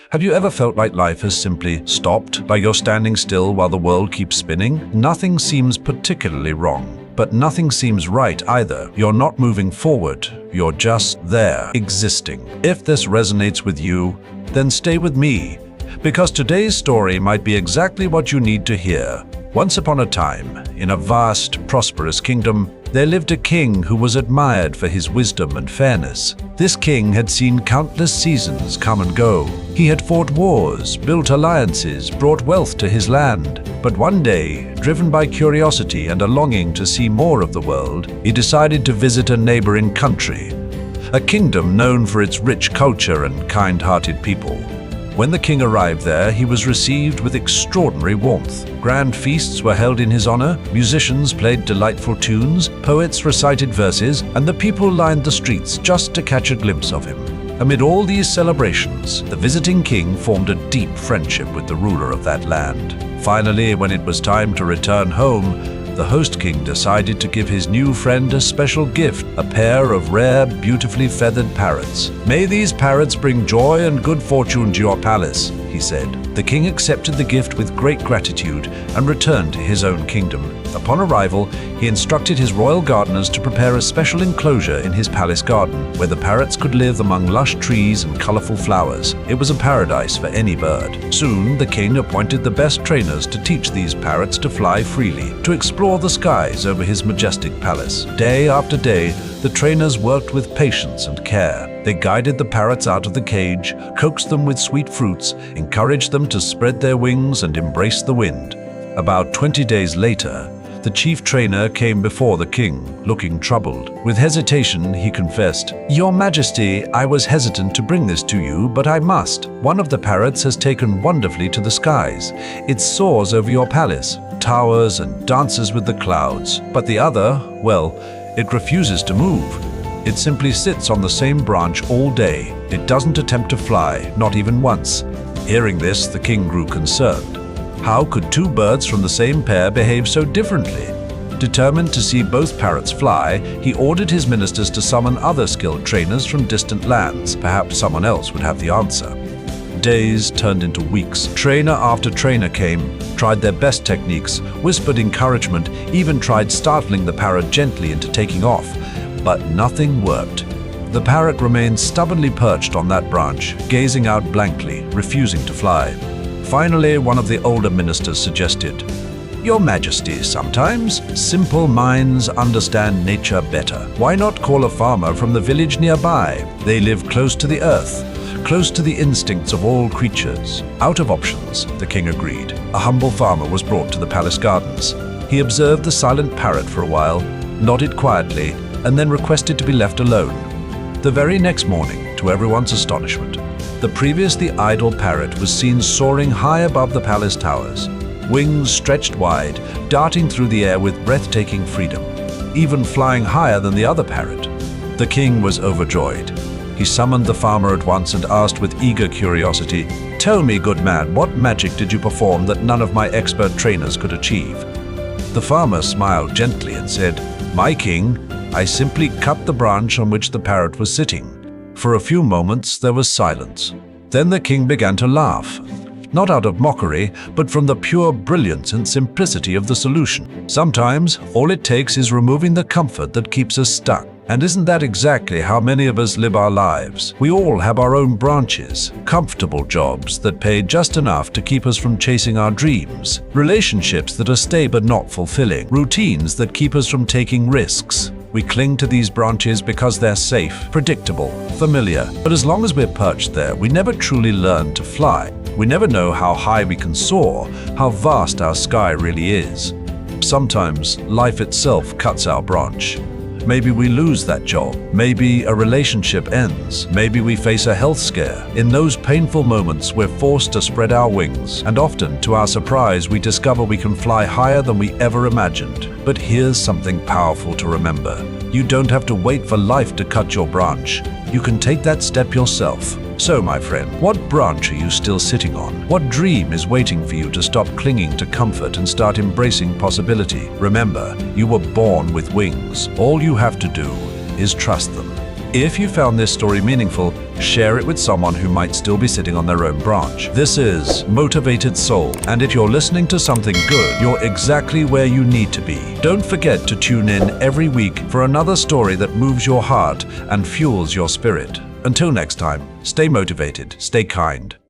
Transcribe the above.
Have you ever felt like life has simply stopped, like you're standing still while the world keeps spinning? Nothing seems particularly wrong, but nothing seems right either. You're not moving forward, you're just there, existing. If this resonates with you, then stay with me, because today's story might be exactly what you need to hear. Once upon a time, in a vast, prosperous kingdom, there lived a king who was admired for his wisdom and fairness. This king had seen countless seasons come and go. He had fought wars, built alliances, brought wealth to his land. But one day, driven by curiosity and a longing to see more of the world, he decided to visit a neighboring country, a kingdom known for its rich culture and kind-hearted people. When the king arrived there, he was received with extraordinary warmth. Grand feasts were held in his honor, musicians played delightful tunes, poets recited verses, and the people lined the streets just to catch a glimpse of him. Amid all these celebrations, the visiting king formed a deep friendship with the ruler of that land. Finally, when it was time to return home, the host king decided to give his new friend a special gift, a pair of rare, beautifully feathered parrots. "May these parrots bring joy and good fortune to your palace," he said. The king accepted the gift with great gratitude and returned to his own kingdom. Upon arrival, he instructed his royal gardeners to prepare a special enclosure in his palace garden, where the parrots could live among lush trees and colorful flowers. It was a paradise for any bird. Soon, the king appointed the best trainers to teach these parrots to fly freely, to explore the skies over his majestic palace. Day after day, the trainers worked with patience and care. They guided the parrots out of the cage, coaxed them with sweet fruits, encouraged them to spread their wings and embrace the wind. About 20 days later, the chief trainer came before the king, looking troubled. With hesitation, he confessed, "Your Majesty, I was hesitant to bring this to you, but I must. One of the parrots has taken wonderfully to the skies. It soars over your palace, towers and dances with the clouds. But the other, well, it refuses to move. It simply sits on the same branch all day. It doesn't attempt to fly, not even once." Hearing this, the king grew concerned. How could two birds from the same pair behave so differently? Determined to see both parrots fly, he ordered his ministers to summon other skilled trainers from distant lands. Perhaps someone else would have the answer. Days turned into weeks. Trainer after trainer came, tried their best techniques, whispered encouragement, even tried startling the parrot gently into taking off. But nothing worked. The parrot remained stubbornly perched on that branch, gazing out blankly, refusing to fly. Finally, one of the older ministers suggested, "Your Majesty, sometimes simple minds understand nature better. Why not call a farmer from the village nearby? They live close to the earth, close to the instincts of all creatures." Out of options, the king agreed. A humble farmer was brought to the palace gardens. He observed the silent parrot for a while, nodded quietly, and then requested to be left alone. The very next morning, to everyone's astonishment, the previously idle parrot was seen soaring high above the palace towers, wings stretched wide, darting through the air with breathtaking freedom, even flying higher than the other parrot. The king was overjoyed. He summoned the farmer at once and asked with eager curiosity, "Tell me, good man, what magic did you perform that none of my expert trainers could achieve?" The farmer smiled gently and said, "My king, I simply cut the branch on which the parrot was sitting." For a few moments there was silence. Then the king began to laugh, not out of mockery, but from the pure brilliance and simplicity of the solution. Sometimes all it takes is removing the comfort that keeps us stuck. And isn't that exactly how many of us live our lives? We all have our own branches, comfortable jobs that pay just enough to keep us from chasing our dreams, relationships that are stable but not fulfilling, routines that keep us from taking risks. We cling to these branches because they're safe, predictable, familiar. But as long as we're perched there, we never truly learn to fly. We never know how high we can soar, how vast our sky really is. Sometimes life itself cuts our branch. Maybe we lose that job. Maybe a relationship ends. Maybe we face a health scare. In those painful moments, we're forced to spread our wings. And often, to our surprise, we discover we can fly higher than we ever imagined. But here's something powerful to remember. You don't have to wait for life to cut your branch. You can take that step yourself. So, my friend, what branch are you still sitting on? What dream is waiting for you to stop clinging to comfort and start embracing possibility? Remember, you were born with wings. All you have to do is trust them. If you found this story meaningful, share it with someone who might still be sitting on their own branch. This is Motivated Soul, and if you're listening to something good, you're exactly where you need to be. Don't forget to tune in every week for another story that moves your heart and fuels your spirit. Until next time, stay motivated, stay kind.